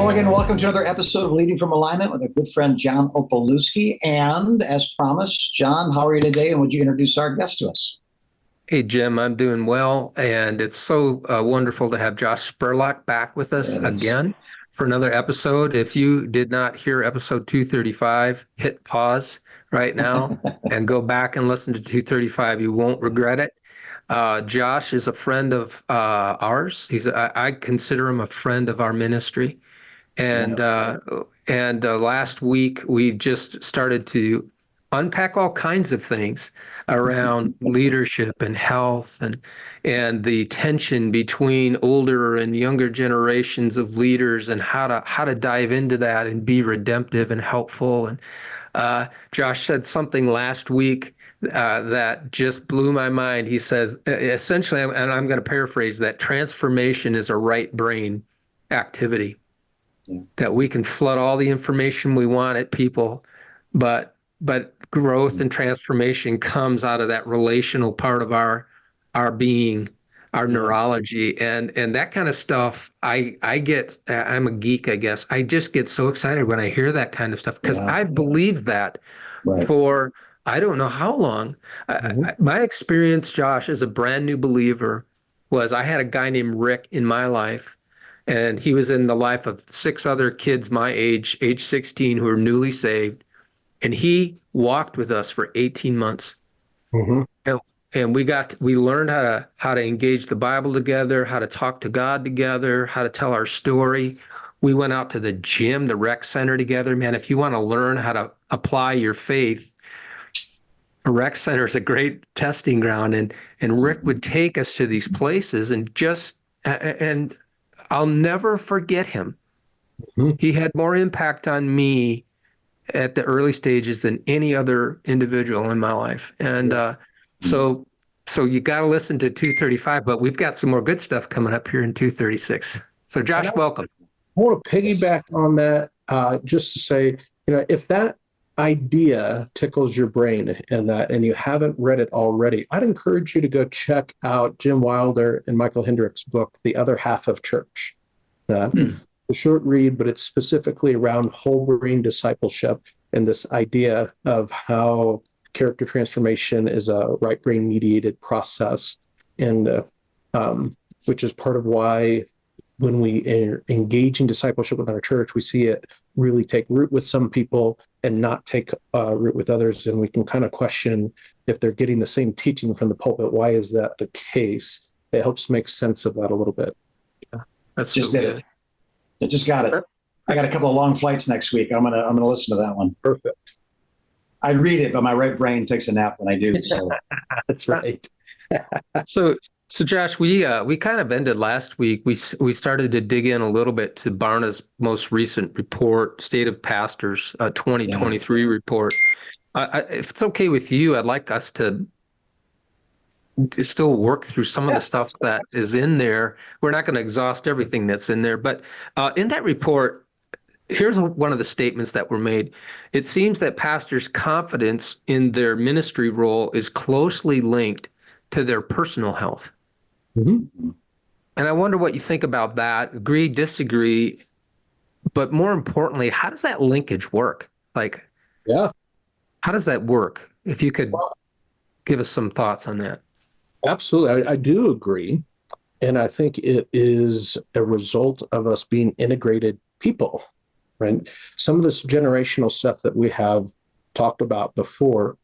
Hello again, and welcome to another episode of Leading from Alignment with our good friend John Opalewski. And as promised, John, how are you today? And would you introduce our guest to us? Hey, Jim, I'm doing well, and it's so wonderful to have Josh Spurlock back with us It is. again for another episode. If you did not hear episode 235, hit pause right now and go back and listen to 235. You won't regret it. Josh is a friend of ours. I consider him a friend of our ministry. And Wonderful. last week we just started to unpack all kinds of things around leadership and health and the tension between older and younger generations of leaders and how to dive into that and be redemptive and helpful. And Josh said something last week that just blew my mind. He says essentially, and I'm going to paraphrase, that transformation is a right brain activity. Yeah. That we can flood all the information we want at people, but growth and transformation comes out of that relational part of our being, our neurology, and that kind of stuff. I'm a geek, I guess. I just get so excited when I hear that kind of stuff because I've believed that for I don't know how long. My experience, Josh, as a brand new believer was I had a guy named Rick in my life. And he was in the life of 6 other kids my age 16, who were newly saved. And he walked with us for 18 months. Mm-hmm. And we learned how to engage the Bible together, how to talk to God together, how to tell our story. We went out to the gym, the rec center together. Man, if you want to learn how to apply your faith, a rec center is a great testing ground. And Rick would take us to these places and I'll never forget him. Mm-hmm. He had more impact on me at the early stages than any other individual in my life. And so you got to listen to 235, but we've got some more good stuff coming up here in 236. So Josh, welcome. I want to piggyback on that just to say, if that idea tickles your brain and you haven't read it already, I'd encourage you to go check out Jim Wilder and Michael Hendrick's book, The Other Half of Church. A short read, but it's specifically around whole brain discipleship and this idea of how character transformation is a right brain mediated process, and which is part of why when we engage in discipleship within our church, we see it really take root with some people and not take root with others. And we can kind of question if they're getting the same teaching from the pulpit. Why is that the case? It helps make sense of that a little bit. Yeah, that's just so did good. it. I just got it. I got a couple of long flights next week. I'm gonna listen to that one. Perfect. I read it, but my right brain takes a nap when I do. So that's right. So Josh, we kind of ended last week. We started to dig in a little bit to Barna's most recent report, State of Pastors 2023 report. If it's okay with you, I'd like us to still work through some of the stuff that is in there. We're not going to exhaust everything that's in there, but in that report, here's one of the statements that were made. It seems that pastors' confidence in their ministry role is closely linked to their personal health. Mm-hmm. And I wonder what you think about that. Agree, disagree, but more importantly, how does that linkage work? How does that work? If you could give us some thoughts on that. Absolutely. I do agree. And I think it is a result of us being integrated people, right? Some of this generational stuff that we have talked about before,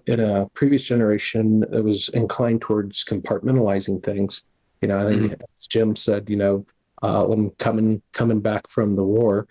in a previous generation that was inclined towards compartmentalizing things. I think as Jim said, when coming back from the war,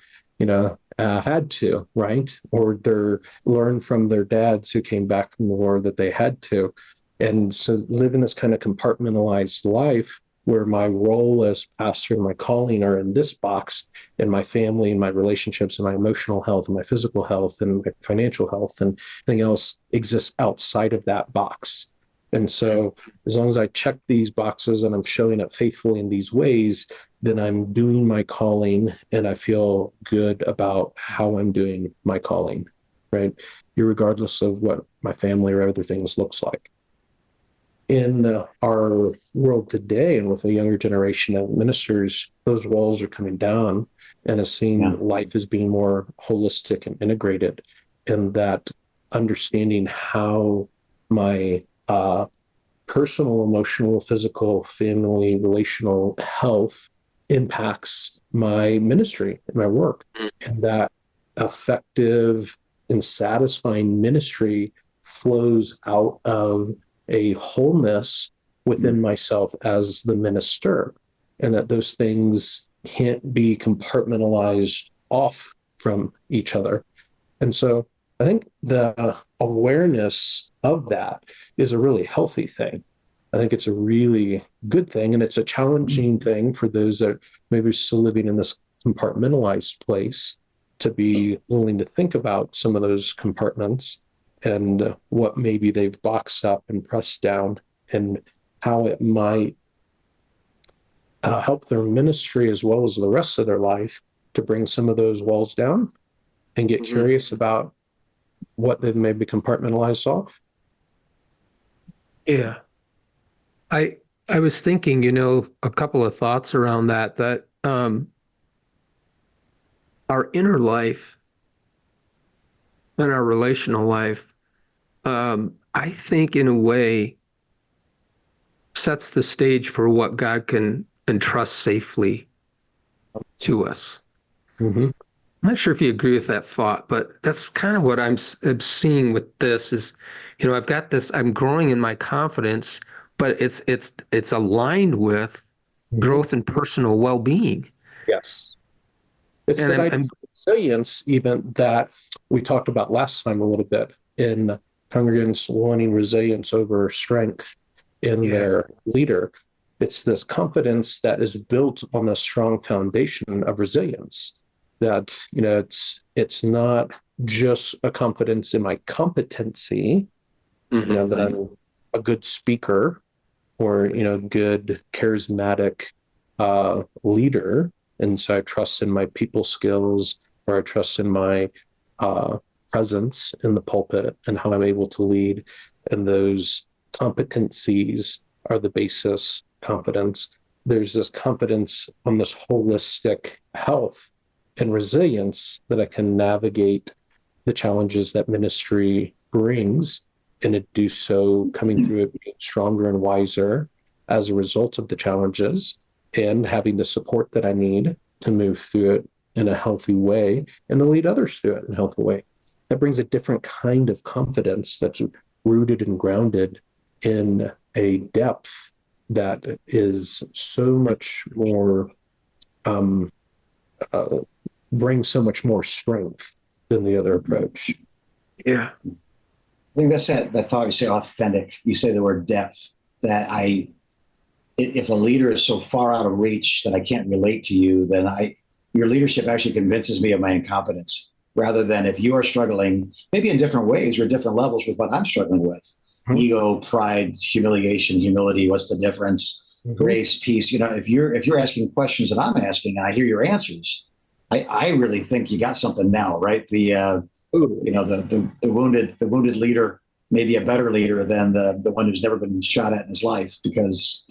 had to, right? Or they're learned from their dads who came back from the war that they had to. And so living this kind of compartmentalized life where my role as pastor and my calling are in this box, and my family and my relationships and my emotional health and my physical health and my financial health and everything else exists outside of that box. And so as long as I check these boxes and I'm showing up faithfully in these ways, then I'm doing my calling and I feel good about how I'm doing my calling, right? Irregardless of what my family or other things looks like. in our world today, and with a younger generation of ministers, those walls are coming down, and is seeing life as being more holistic and integrated, and that understanding how my personal, emotional, physical, family, relational health impacts my ministry and my work. And that effective and satisfying ministry flows out of a wholeness within myself as the minister, and that those things can't be compartmentalized off from each other. And so I think the awareness of that is a really healthy thing. I think it's a really good thing, and it's a challenging thing for those that maybe are still living in this compartmentalized place to be willing to think about some of those compartments and what maybe they've boxed up and pressed down, and how it might help their ministry as well as the rest of their life to bring some of those walls down and get curious about what they've maybe compartmentalized off. Yeah. I was thinking, a couple of thoughts around that our inner life and our relational life, I think in a way sets the stage for what God can entrust safely to us. Mm-hmm. I'm not sure if you agree with that thought, but that's kind of what I'm seeing with this is, I've got this, I'm growing in my confidence, but it's aligned with growth and personal well-being. Yes. It's And that idea of resilience, even that we talked about last time a little bit, in congregants wanting resilience over strength in their leader. It's this confidence that is built on a strong foundation of resilience. That, it's not just a confidence in my competency, that I'm a good speaker or, good charismatic leader. And so I trust in my people skills, or I trust in my presence in the pulpit and how I'm able to lead. And those competencies are the basis confidence. There's this confidence on this holistic health and resilience that I can navigate the challenges that ministry brings, and to do so coming through it being stronger and wiser as a result of the challenges, and having the support that I need to move through it in a healthy way and to lead others through it in a healthy way. That brings a different kind of confidence that's rooted and grounded in a depth that is so much more, brings so much more strength than the other approach. Yeah. I think that's that thought you say authentic. You say the word depth, that if a leader is so far out of reach that I can't relate to you, then your leadership actually convinces me of my incompetence, rather than if you are struggling, maybe in different ways or different levels with what I'm struggling with. Ego, pride, humility, what's the difference? Grace, peace. If you're asking questions that I'm asking and I hear your answers, I really think you got something now, right? The wounded leader may be a better leader than the one who's never been shot at in his life, because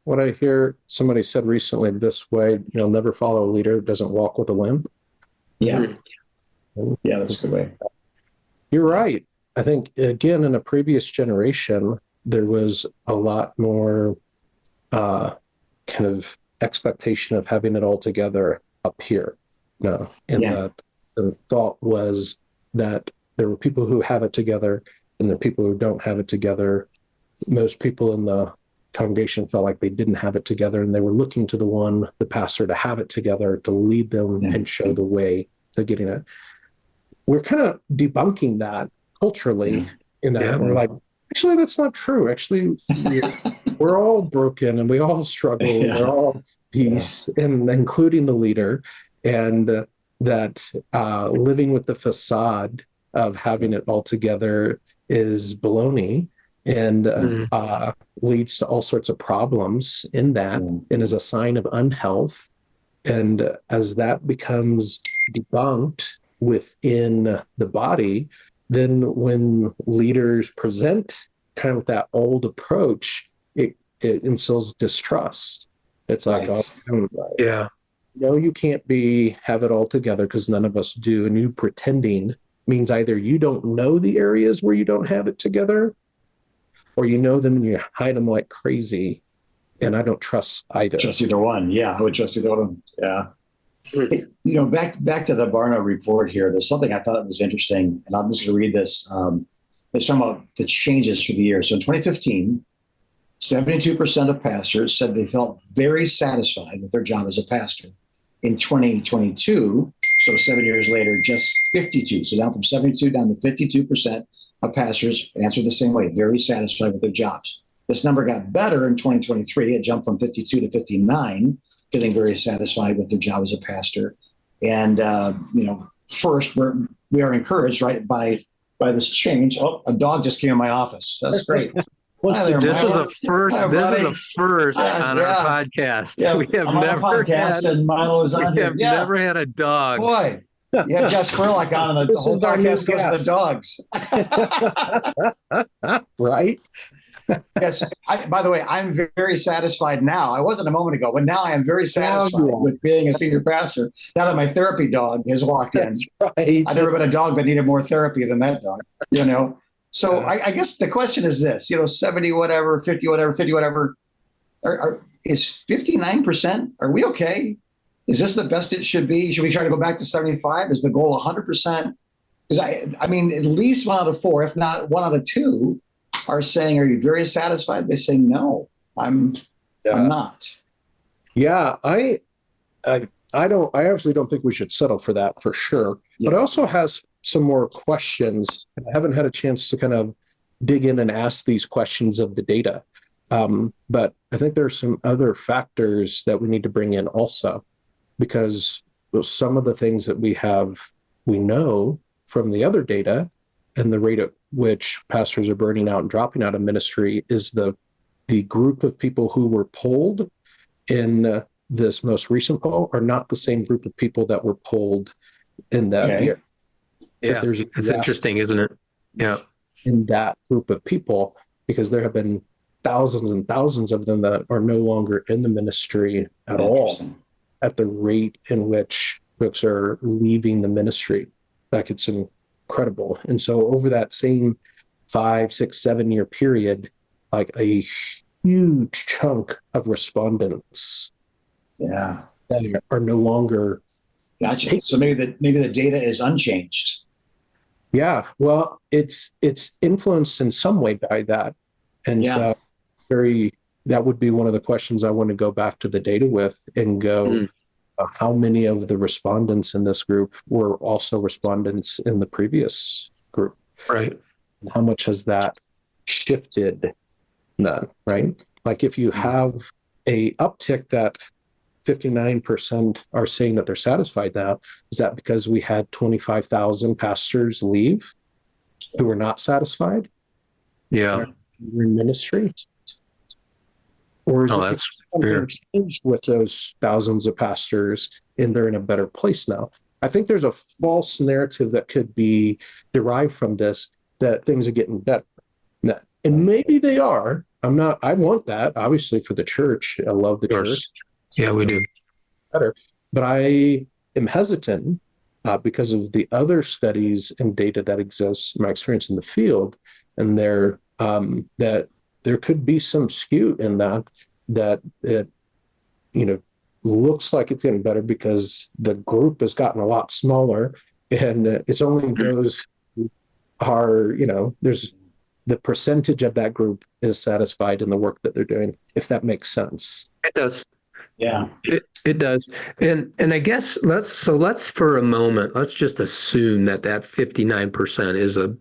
what I hear somebody said recently this way, never follow a leader who doesn't walk with a limp. Yeah, that's a good way. You're right. I think, again, in a previous generation, there was a lot more kind of expectation of having it all together up here. That the thought was that there were people who have it together and there are people who don't have it together. Most people in the congregation felt like they didn't have it together, and they were looking to the pastor, to have it together, to lead them and show the way to getting it. We're kind of debunking that culturally, in that we're like, actually, that's not true. Actually, we're all broken and we all struggle. And we're all peace, and including the leader, and that living with the facade of having it all together is baloney, and leads to all sorts of problems in that, and is a sign of unhealth. And as that becomes debunked within the body, then when leaders present kind of that old approach, it instills distrust. It's like, Right. oh, Yeah. no, you can't have it all together because none of us do. And you pretending means either you don't know the areas where you don't have it together, or you know them and you hide them like crazy. And I don't trust either. Trust either one. Yeah, I would trust either one of them. Yeah. Hey, back to the Barna report here. There's something I thought was interesting, and I'm just going to read this. It's talking about the changes through the year. So in 2015, 72% of pastors said they felt very satisfied with their job as a pastor. In 2022, so 7 years later, just 52. So down from 72 down to 52% of pastors answered the same way, very satisfied with their jobs. This number got better in 2023. It jumped from 52 to 59, feeling very satisfied with their job as a pastor. And first, we are encouraged, right, by this change. Oh, a dog just came in my office. That's great. This was a first. This is a first on our podcast. Yeah, We have never had. And Milo's on We here. have never had a dog. Boy, you have Jeff Spurlock on, and the whole podcast goes to the dogs. Right? Yes. By the way, I'm very satisfied now. I wasn't a moment ago, but now I am very satisfied with being a senior pastor. Now that my therapy dog has walked in, right. I've never been a dog that needed more therapy than that dog. So I guess the question is this: 70 whatever, 50 whatever, 50 whatever. Is 59%? Are we okay? Is this the best it should be? Should we try to go back to 75? Is the goal 100%? Because I mean, at least 1 out of 4, if not 1 out of 2. Are saying, are you very satisfied? They say, no, I'm not. Yeah, I actually don't think we should settle for that for sure. Yeah. But I also has some more questions. I haven't had a chance to kind of dig in and ask these questions of the data. But I think there are some other factors that we need to bring in also, because some of the things that we know from the other data and the rate at which pastors are burning out and dropping out of ministry is the group of people who were polled in this most recent poll are not the same group of people that were polled in that year. Yeah, it's interesting, isn't it? Yeah. In that group of people, because there have been thousands and thousands of them that are no longer in the ministry at all at the rate in which folks are leaving the ministry. Like, it's incredible. And so over that same 5, 6, 7 year period, like a huge chunk of respondents that are no longer. Gotcha. So maybe the data is unchanged. Yeah. Well, it's influenced in some way by that. And so that would be one of the questions I want to go back to the data with and go, how many of the respondents in this group were also respondents in the previous group? Right. And how much has that shifted? None, right? Like, if you have a uptick that 59% are saying that they're satisfied now, is that because we had 25,000 pastors leave who were not satisfied? Yeah. In ministry? Or is that's something changed with those thousands of pastors and they're in a better place now? I think there's a false narrative that could be derived from this, that things are getting better. And maybe they are. I want that, obviously, for the church. I love the church. Yeah, we do. Better. But I am hesitant because of the other studies and data that exists, my experience in the field, and that there could be some skew in that it, looks like it's getting better because the group has gotten a lot smaller, and it's only those who are, there's the percentage of that group is satisfied in the work that they're doing, if that makes sense. It does. Yeah, it does. And I guess let's for a moment, let's just assume that 59%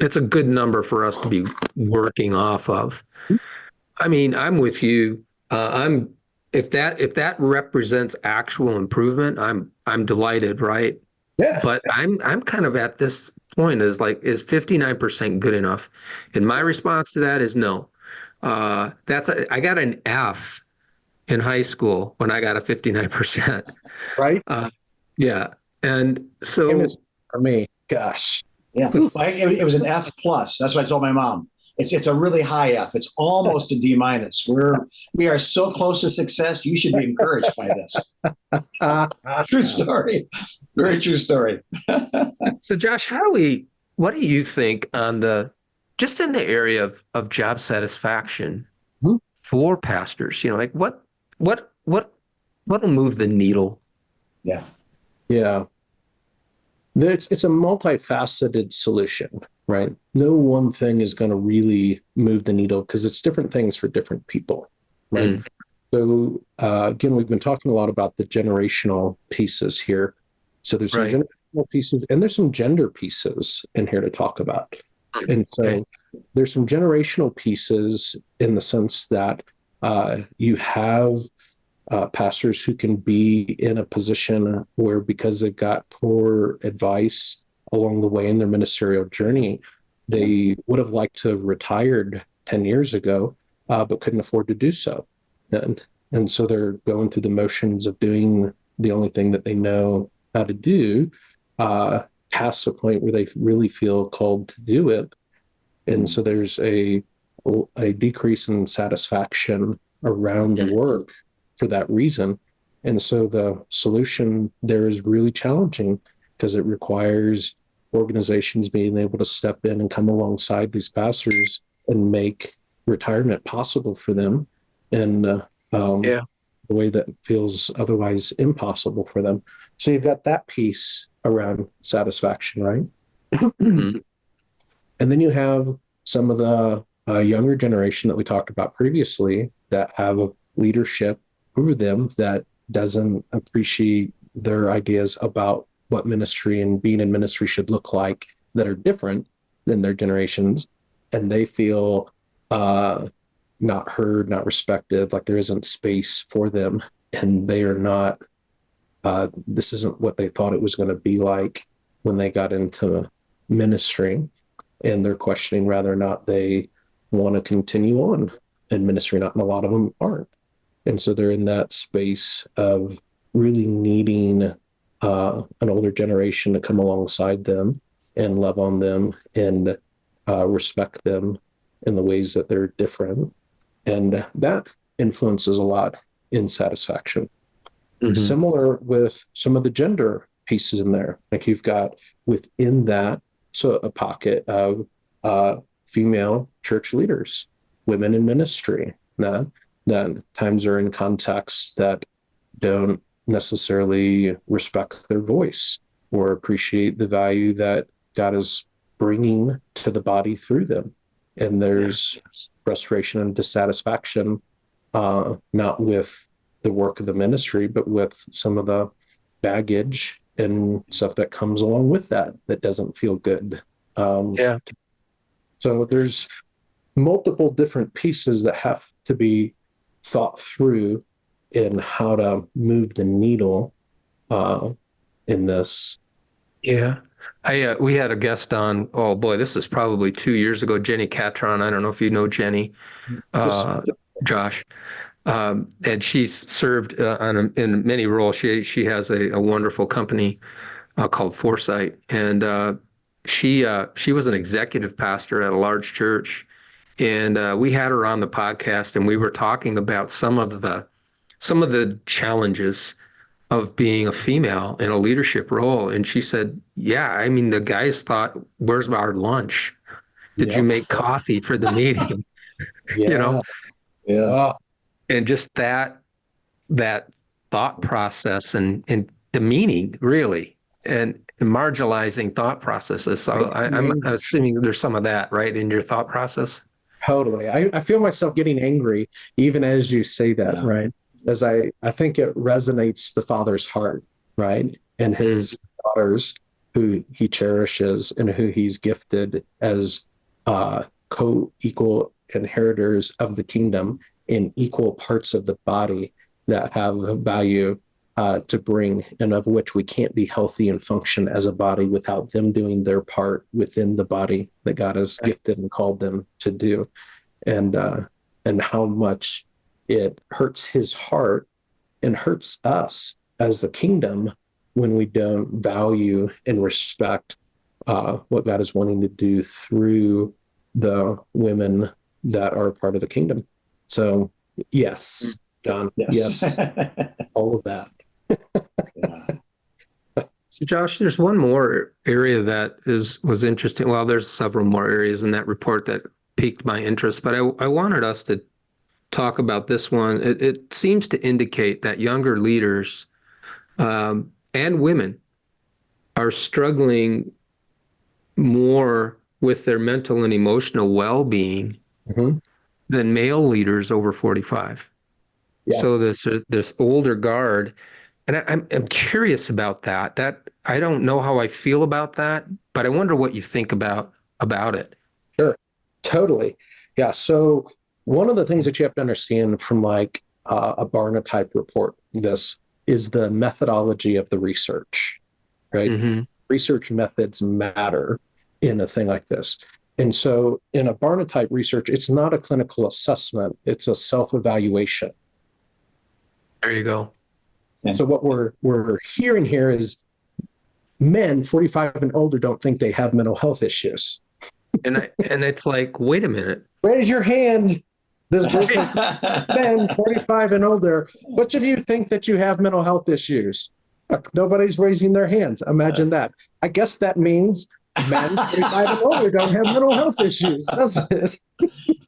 it's a good number for us to be working off of. I mean, I'm with you. If that represents actual improvement, I'm delighted, right? Yeah. But I'm kind of at this point is 59% good enough? And my response to that is no. I got an F in high school when I got a 59%. Right. Yeah. And so for me, gosh. Yeah. It was an F plus. That's what I told my mom. It's a really high F. It's almost a D minus. We are so close to success. You should be encouraged by this. True story. Very true story. So Josh, what do you think on just in the area of job satisfaction Mhm. for pastors? Like what'll move the needle? Yeah. Yeah. It's a multifaceted solution, right? No one thing is going to really move the needle because it's different things for different people, right? Mm. So again, we've been talking a lot about the generational pieces here. So there's some Right. generational pieces and there's some gender pieces in here to talk about. And so Okay. there's some generational pieces in the sense that you have pastors who can be in a position where, because they've got poor advice along the way in their ministerial journey, they would have liked to have retired 10 years ago, but couldn't afford to do so. And so they're going through the motions of doing the only thing that they know how to do, past the point where they really feel called to do it. And so there's a decrease in satisfaction around the work for that reason. And so the solution there is really challenging because it requires organizations being able to step in and come alongside these pastors and make retirement possible for them in Yeah. the way that feels otherwise impossible for them. So you've got that piece around satisfaction, right? Mhm. And then you have some of the younger generation that we talked about previously that have a leadership over them that doesn't appreciate their ideas about what ministry and being in ministry should look like, that are different than their generations. And they feel not heard, not respected, like there isn't space for them. And they are not, this isn't what they thought it was going to be like when they got into ministry. And they're questioning whether or not they want to continue on in ministry. Not, and a lot of them aren't. And so they're in that space of really needing an older generation to come alongside them and love on them and respect them in the ways that they're different. And that influences a lot in satisfaction. Mhm. Similar with some of the gender pieces in there. Like you've got within that, so a pocket of female church leaders, women in ministry, that times are in contexts that don't necessarily respect their voice or appreciate the value that God is bringing to the body through them. And there's frustration and dissatisfaction, not with the work of the ministry, but with some of the baggage and stuff that comes along with that doesn't feel good. Yeah. So there's multiple different pieces that have to be thought through in how to move the needle in this. Yeah. We had a guest on, oh boy, this is probably 2 years ago, Jenny Catron. I don't know if you know Jenny, Josh. And she's served in many roles. She has a wonderful company called Foresight, and she was an executive pastor at a large church, and we had her on the podcast, and we were talking about some of the challenges of being a female in a leadership role. And she said, yeah, I mean, the guys thought, where's our lunch? Did you make coffee for the meeting? You know, Yeah. and just that thought process and demeaning, really, and marginalizing thought processes. So I'm assuming there's some of that, right, in your thought process. Totally. I feel myself getting angry even as you say that, right? As I think it resonates the Father's heart, right? And his daughters who he cherishes and who he's gifted as co-equal inheritors of the kingdom in equal parts of the body that have value to bring, and of which we can't be healthy and function as a body without them doing their part within the body that God has gifted and called them to do. And how much it hurts his heart and hurts us as the kingdom when we don't value and respect what God is wanting to do through the women that are part of the kingdom. So, yes, John, yes, all of that. Yeah. So Josh, there's one more area that was interesting. Well, there's several more areas in that report that piqued my interest, but I wanted us to talk about this one. It seems to indicate that younger leaders and women are struggling more with their mental and emotional well-being than male leaders over 45. Yeah. So this older guard, and I'm curious about that. That I don't know how I feel about that, but I wonder what you think about it. Sure, totally. Yeah. So one of the things that you have to understand from like a Barna type report, this is the methodology of the research, right? Mm-hmm. Research methods matter in a thing like this. And so in a Barna type research, it's not a clinical assessment, it's a self-evaluation. There you go. So what we're hearing here is men 45 and older don't think they have mental health issues. And it's like, wait a minute. Raise your hand. This group of men 45 and older. Which of you think that you have mental health issues? Nobody's raising their hands. Imagine that. I guess that means men 45 and older don't have mental health issues, doesn't it?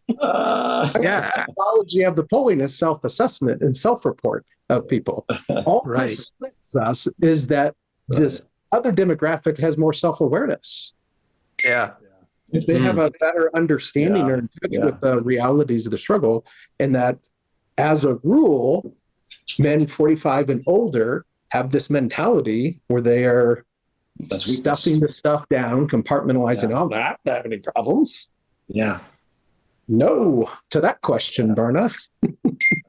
Yeah. The methodology of the polling is self-assessment and self-report of people. All Right. this tells us is that this other demographic has more self-awareness. Yeah. They have a better understanding or in touch with the realities of the struggle, and that as a rule, men 45 and older have this mentality where they are stuffing the stuff down, compartmentalizing all that, not having any problems. Yeah. No to that question, Barna.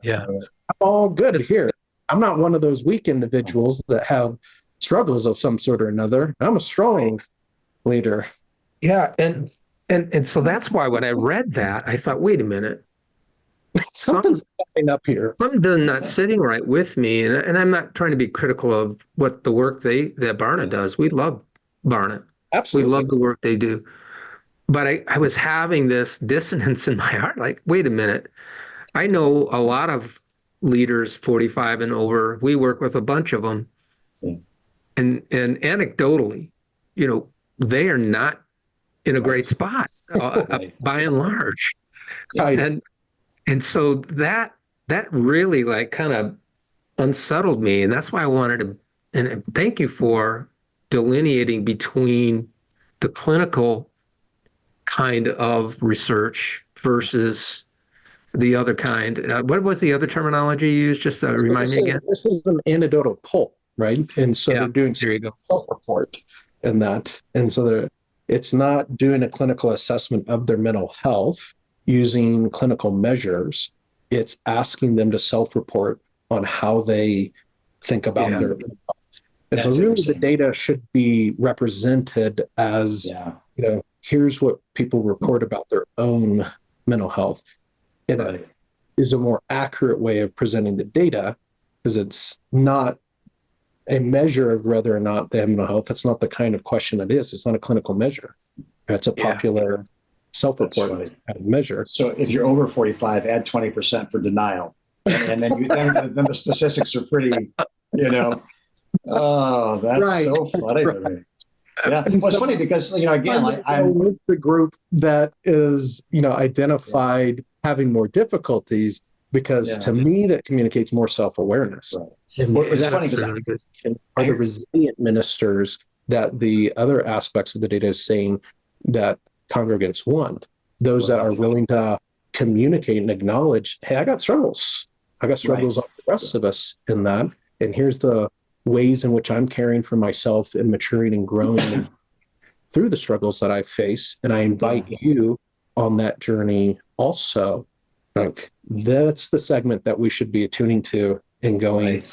Yeah. I'm all good here. I'm not one of those weak individuals that have struggles of some sort or another. I'm a strong leader. Yeah, and so that's why when I read that, I thought, wait a minute, Something's happening up here. something's not sitting right with me, and I'm not trying to be critical of what the work that Barna does. We love Barna. Absolutely. We love the work they do. But I was having this dissonance in my heart, like, wait a minute. I know a lot of leaders 45 and over. We work with a bunch of them. Yeah. And anecdotally, they are not in a great spot by and large. Right. And so that really like kind of unsettled me. And that's why I wanted to, and thank you for delineating between the clinical kind of research versus the other kind. What was the other terminology you used? Just remind me again. This is an anecdotal poll, right? And so they're doing self-report in that. And so it's not doing a clinical assessment of their mental health using clinical measures. It's asking them to self-report on how they think about their mental health. And so really the data should be represented as, here's what people report about their own mental health. And it is a more accurate way of presenting the data because it's not a measure of whether or not they have mental health. That's not the kind of question it is. It's not a clinical measure. It's a popular self-report kind of measure. So if you're over 45, add 20% for denial. And then then the statistics are pretty, oh, that's so funny to me. Yeah, well, it's funny because again, I'm with the group that is identified having more difficulties because to me that communicates more self-awareness. Right. And well, it's funny because are the resilient ministers that the other aspects of the data is saying that congregants want. Those that are willing to communicate and acknowledge, hey, I got struggles. I got struggles like the rest of us in that. And here's the ways in which I'm caring for myself and maturing and growing through the struggles that I face. And I invite you on that journey also. Like that's the segment that we should be attuning to and going,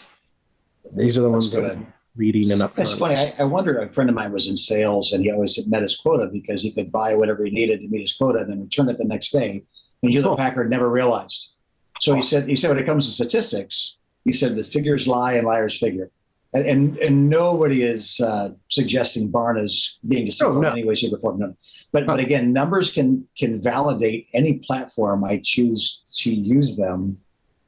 these are the ones that I'm reading and up. That's funny. I wonder, a friend of mine was in sales and he always met his quota because he could buy whatever he needed to meet his quota and then return it the next day. And Hewlett Packard never realized. So he said when it comes to statistics, he said the figures lie and liars figure. And nobody is suggesting Barna's being deceitful in any way, shape, or form. No. But again, numbers can validate any platform I choose to use them.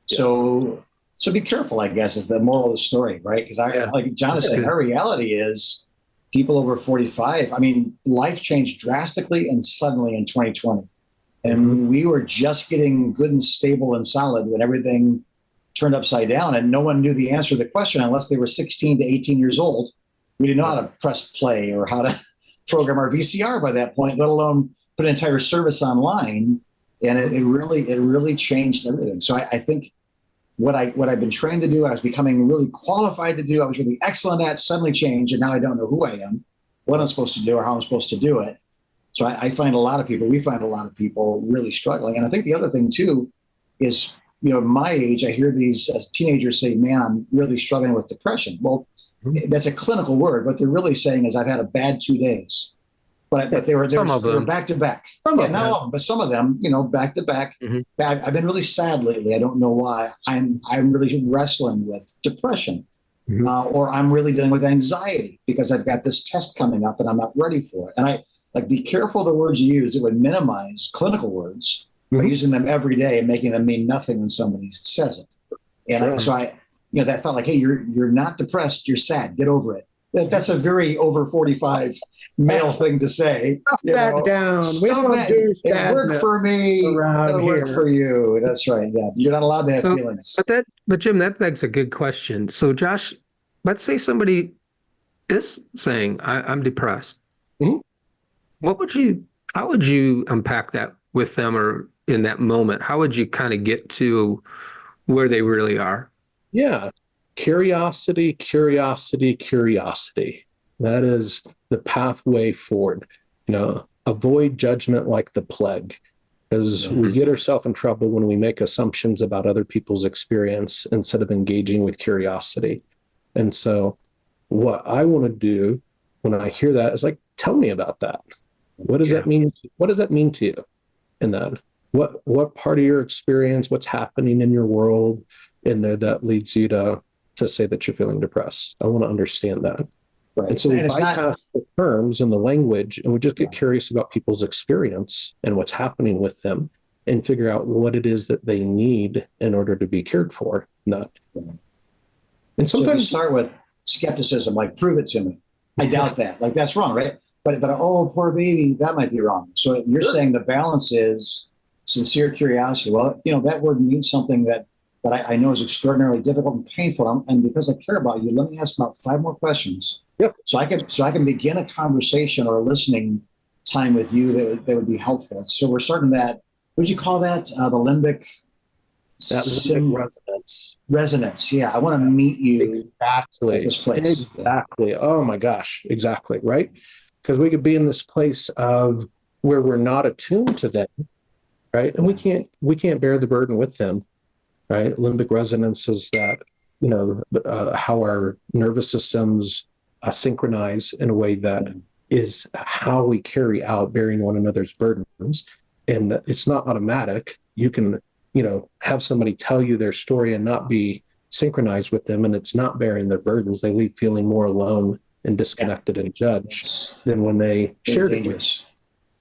So be careful, I guess, is the moral of the story, right? Because like John is saying, our reality is people over 45. I mean, life changed drastically and suddenly in 2020, and we were just getting good and stable and solid when everything turned upside down, and no one knew the answer to the question unless they were 16 to 18 years old. We didn't know how to press play or how to program our VCR by that point, let alone put an entire service online. And it really changed everything. So I think what I've been trained to do, I was becoming really qualified to do, I was really excellent at, suddenly changed, and now I don't know who I am, what I'm supposed to do, or how I'm supposed to do it. So we find a lot of people really struggling. And I think the other thing too is, my age, I hear these teenagers say, man, I'm really struggling with depression. Well, that's a clinical word. What they're really saying is I've had a bad 2 days. But they were back to back. Not all of them, but some of them, back to back. I've been really sad lately. I don't know why. I'm really wrestling with depression. Or I'm really dealing with anxiety because I've got this test coming up and I'm not ready for it. And be careful of the words you use. It would minimize clinical words by using them every day and making them mean nothing when somebody says it. And that thought, like, hey, you're not depressed, you're sad, get over it. That's a very over 45 male thing to say. Stuff that down. We don't do sadness. It worked for me. It'll work for you. That's right. Yeah, you're not allowed to have feelings. But Jim, that begs a good question. So Josh, let's say somebody is saying, I'm depressed. How would you unpack that with them, or in that moment? How would you kind of get to where they really are? Yeah. Curiosity. That is the pathway forward. Avoid judgment like the plague, because we get ourselves in trouble when we make assumptions about other people's experience instead of engaging with curiosity. And so what I want to do when I hear that is like, tell me about that. What does that mean? What does that mean to you in that? What part of your experience, what's happening in your world in there that leads you to say that you're feeling depressed? I want to understand that. Right. And so we bypass the terms and the language, and we just get curious about people's experience and what's happening with them, and figure out what it is that they need in order to be cared for. And sometimes you start with skepticism, like, prove it to me. I doubt that. Like, that's wrong, right? But oh, poor baby, that might be wrong. So you're saying the balance is sincere curiosity. Well, that word means something that I know is extraordinarily difficult and painful. And because I care about you, let me ask about 5 more questions. Yep. So I can begin a conversation or a listening time with you that would be helpful. So we're starting that. What did you call that? The limbic. That limbic resonance. Yeah, I want to meet you exactly at this place. Exactly. Oh my gosh. Exactly. Right. Because we could be in this place of where we're not attuned to them, right? And we can't bear the burden with them, right? Limbic resonance is that, how our nervous systems synchronize in a way that is how we carry out bearing one another's burdens. And it's not automatic. You can, have somebody tell you their story and not be synchronized with them, and it's not bearing their burdens. They leave feeling more alone and disconnected and judged than when they shared it with you.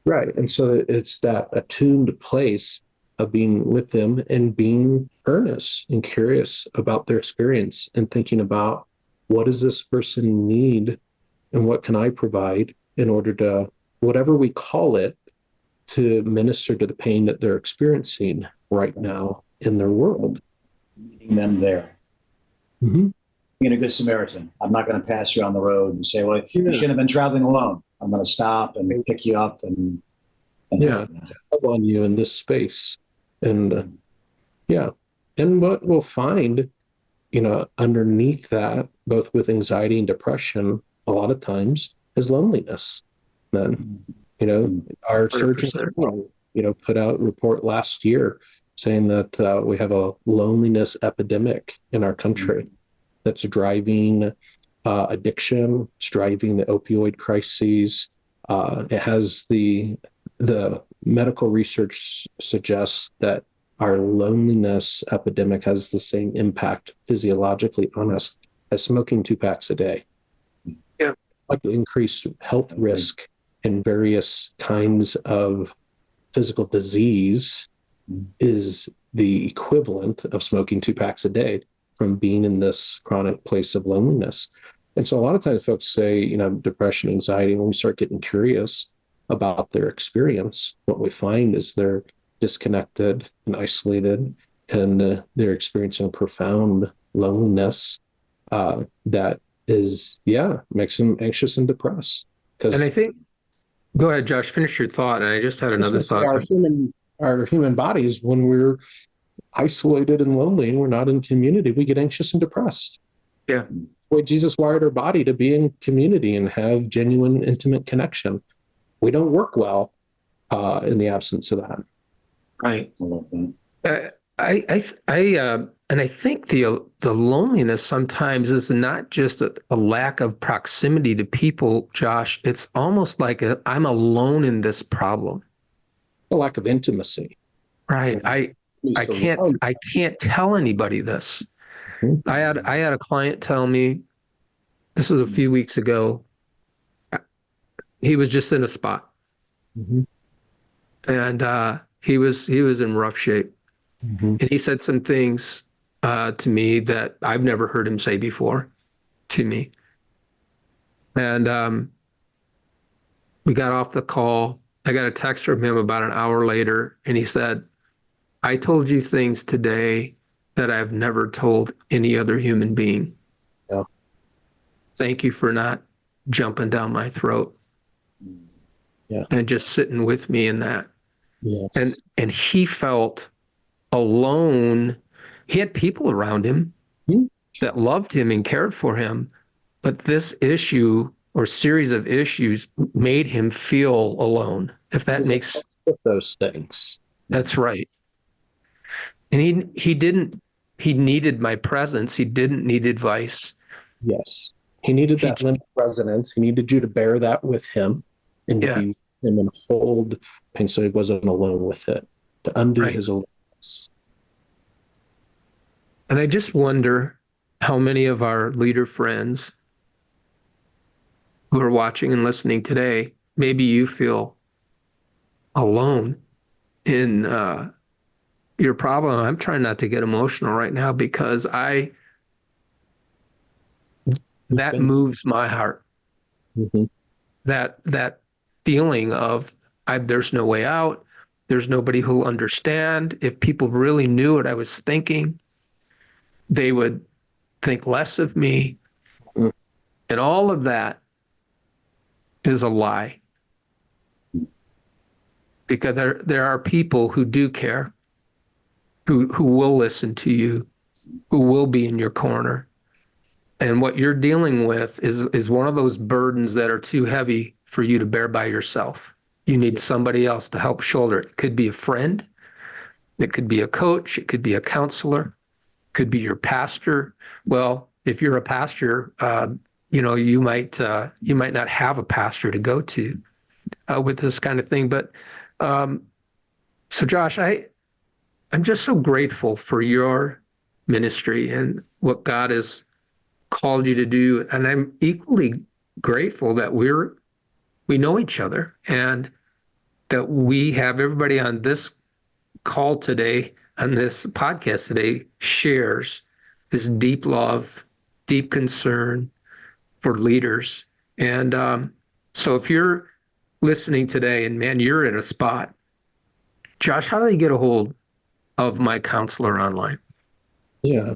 Right. And so it's that attuned place of being with them and being earnest and curious about their experience and thinking about, what does this person need and what can I provide in order to, whatever we call it, to minister to the pain that they're experiencing right now in their world. Meeting them there. Being a good Samaritan. I'm not going to pass you on the road and say, well, you shouldn't have been traveling alone. I'm going to stop and pick you up and love on you in this space. And and what we'll find, underneath that, both with anxiety and depression, a lot of times is loneliness. Then, our Surgeon General, put out a report last year saying that we have a loneliness epidemic in our country that's driving addiction, it's driving the opioid crises. It has the medical research suggests that our loneliness epidemic has the same impact physiologically on us as smoking 2 packs a day. Yeah. Like increased health risk in various kinds of physical disease is the equivalent of smoking 2 packs a day from being in this chronic place of loneliness. And so a lot of times folks say, depression, anxiety, when we start getting curious about their experience, what we find is they're disconnected and isolated, and they're experiencing profound loneliness that makes them anxious and depressed. And I Because think, go ahead, Josh, finish your thought. And I just had another thought. our human bodies, when we're isolated and lonely and we're not in community, we get anxious and depressed. Yeah. Boy, Jesus wired our body to be in community and have genuine, intimate connection. We don't work well in the absence of that. Right. I love that. And I think the loneliness sometimes is not just a lack of proximity to people, Josh. It's almost like I'm alone in this problem. A lack of intimacy. Right. I can't tell anybody this. Mm-hmm. I had a client tell me, this was a few weeks ago, he was just in a spot. Mm-hmm. And he was in rough shape. Mm-hmm. And he said some things to me that I've never heard him say before to me. And we got off the call. I got a text from him about an hour later, and he said, I told you things today that I've never told any other human being. Yeah. Thank you for not jumping down my throat. Yeah. And just sitting with me in that. Yes. And he felt alone. He had people around him that loved him and cared for him, but this issue or series of issues made him feel alone, if that makes with those things. That's right. And he needed my presence. He didn't need advice. Yes. He needed that limp resonance. He needed you to bear that with him and to be with him and hold pain so he wasn't alone with it, to undo his aloneness. And I just wonder how many of our leader friends who are watching and listening today, maybe you feel alone in your problem. I'm trying not to get emotional right now because that moves my heart. Mm-hmm. That feeling of there's no way out. There's nobody who'll understand. If people really knew what I was thinking, they would think less of me. Mm-hmm. And all of that is a lie. Because there are people who do care, who will listen to you, who will be in your corner. And what you're dealing with is one of those burdens that are too heavy for you to bear by yourself. You need somebody else to help shoulder it. It could be a friend, it could be a coach, it could be a counselor, it could be your pastor. Well, if you're a pastor, you might not have a pastor to go to with this kind of thing. But so Josh, I'm just so grateful for your ministry and what God has called you to do. And I'm equally grateful that we know each other and that we have everybody on this call today, on this podcast today, shares this deep love, deep concern for leaders. And so if you're listening today and man, you're in a spot, Josh, how do they get a hold of my counselor online? Yeah.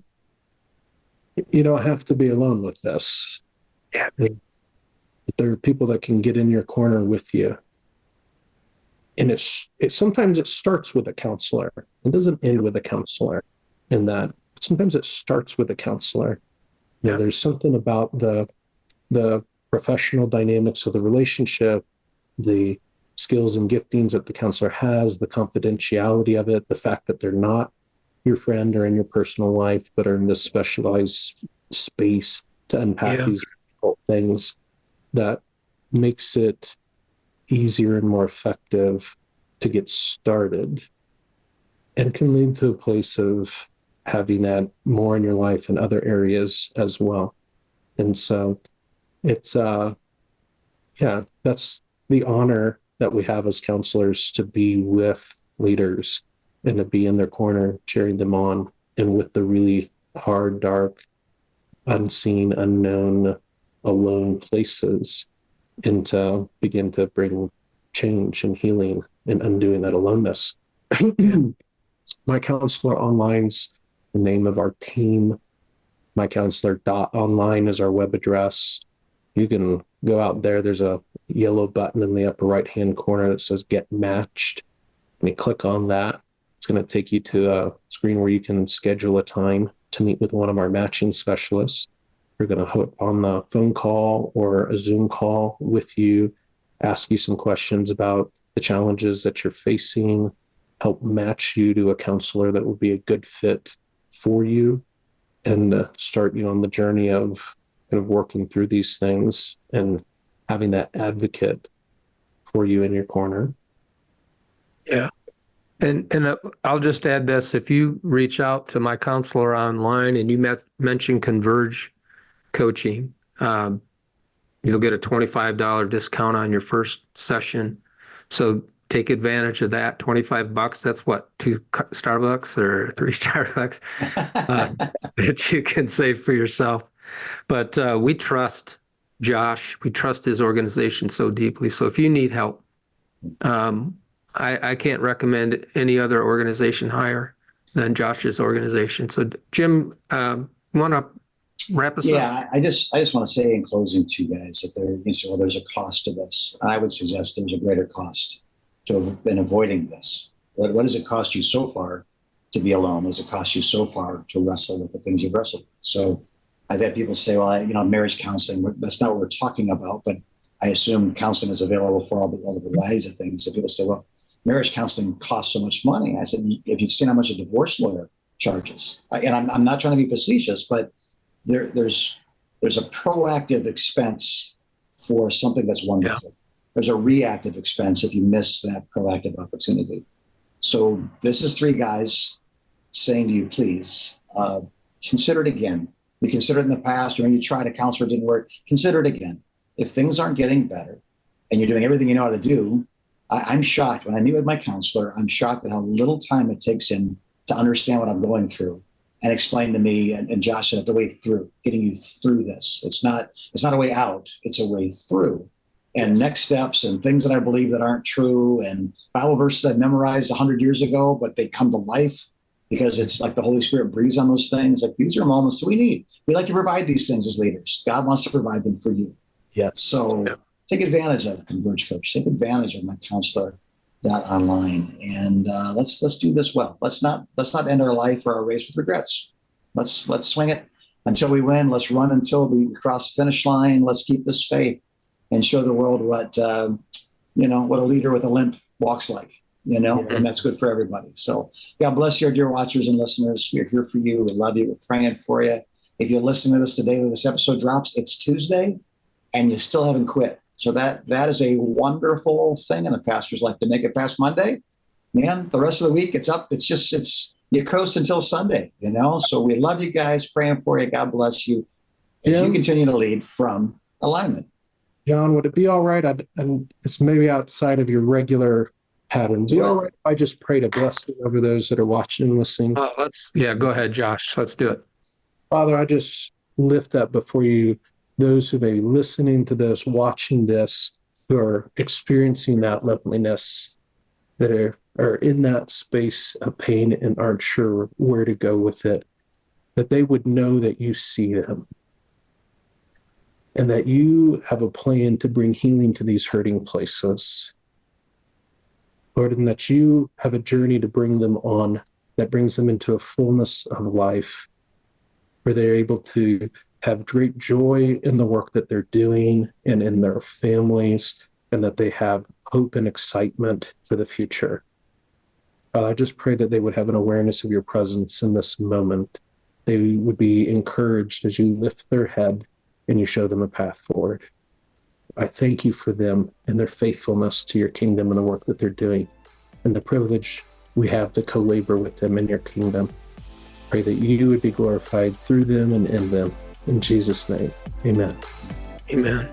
You don't have to be alone with this. Yeah. There are people that can get in your corner with you. And sometimes it starts with a counselor. It doesn't end with a counselor in that. Sometimes it starts with a counselor. You know, there's something about the professional dynamics of the relationship, the skills and giftings that the counselor has, the confidentiality of it, the fact that they're not your friend or in your personal life, but are in this specialized space to unpack these difficult things, that makes it easier and more effective to get started and can lead to a place of having that more in your life and other areas as well. And so it's, that's the honor that we have as counselors, to be with leaders and to be in their corner, cheering them on, and with the really hard, dark, unseen, unknown, alone places, and to begin to bring change and healing and undoing that aloneness. My Counselor Online's the name of our team. mycounselor.online is our web address. You can go out there. There's a yellow button in the upper right-hand corner that says Get Matched. And you click on that. It's going to take you to a screen where you can schedule a time to meet with one of our matching specialists. We're going to hop on the phone call or a Zoom call with you, ask you some questions about the challenges that you're facing, help match you to a counselor that will be a good fit for you, and start you on the journey of kind of working through these things and having that advocate for you in your corner. Yeah. And I'll just add this. If you reach out to My Counselor Online and you mention Converge coaching, you'll get a $25 discount on your first session. So take advantage of that. $25. That's what, 2 Starbucks or 3 Starbucks that you can save for yourself. But we trust Josh. We trust his organization so deeply. So if you need help, I can't recommend any other organization higher than Josh's organization. So Jim, you want to wrap us up? Yeah, I just want to say in closing to you guys that there's a cost to this. And I would suggest there's a greater cost to have been avoiding this. What does it cost you so far to be alone? What does it cost you so far to wrestle with the things you've wrestled with? So I've had people say, well, marriage counseling, that's not what we're talking about, but I assume counseling is available for all the varieties of things. So people say, well, marriage counseling costs so much money. I said, if you've seen how much a divorce lawyer charges, and I'm not trying to be facetious, but there's a proactive expense for something that's wonderful. Yeah. There's a reactive expense if you miss that proactive opportunity. So this is 3 guys saying to you, please consider it again. You considered it in the past, or when you tried a counselor, it didn't work. Consider it again. If things aren't getting better and you're doing everything you know how to do, I'm shocked when I meet with my counselor. I'm shocked at how little time it takes him to understand what I'm going through and explain to me, and Josh said, the way through, getting you through this. It's not a way out, it's a way through. And next steps and things that I believe that aren't true, and Bible verses I memorized 100 years ago, but they come to life because it's like the Holy Spirit breathes on those things. Like, these are moments that we need. We like to provide these things as leaders. God wants to provide them for you. Yes. So take advantage of Converge Coach. Take advantage of My Counselor.online, and let's do this well. Let's not end our life or our race with regrets. Let's swing it until we win. Let's run until we cross the finish line. Let's keep this faith and show the world what a leader with a limp walks like. And that's good for everybody. So God bless you, our dear watchers and listeners. We're here for you. We love you. We're praying for you. If you're listening to this the day that this episode drops, it's Tuesday, and you still haven't quit. So that is a wonderful thing in a pastor's life, to make it past Monday. Man, the rest of the week, it's up. It's you coast until Sunday, So we love you guys, praying for you. God bless you as you continue to lead from alignment. John, would it be all right? And it's maybe outside of your regular pattern. Be all right if I just prayed a blessing over those that are watching and listening? Go ahead, Josh. Let's do it. Father, I just lift up before you those who may be listening to this, watching this, who are experiencing that loneliness, that are in that space of pain and aren't sure where to go with it, that they would know that you see them and that you have a plan to bring healing to these hurting places. Lord, and that you have a journey to bring them on that brings them into a fullness of life, where they're able to have great joy in the work that they're doing and in their families, and that they have hope and excitement for the future. I just pray that they would have an awareness of your presence in this moment. They would be encouraged as you lift their head and you show them a path forward. I thank you for them and their faithfulness to your kingdom and the work that they're doing, and the privilege we have to co-labor with them in your kingdom. Pray that you would be glorified through them and in them. In Jesus' name, amen. Amen.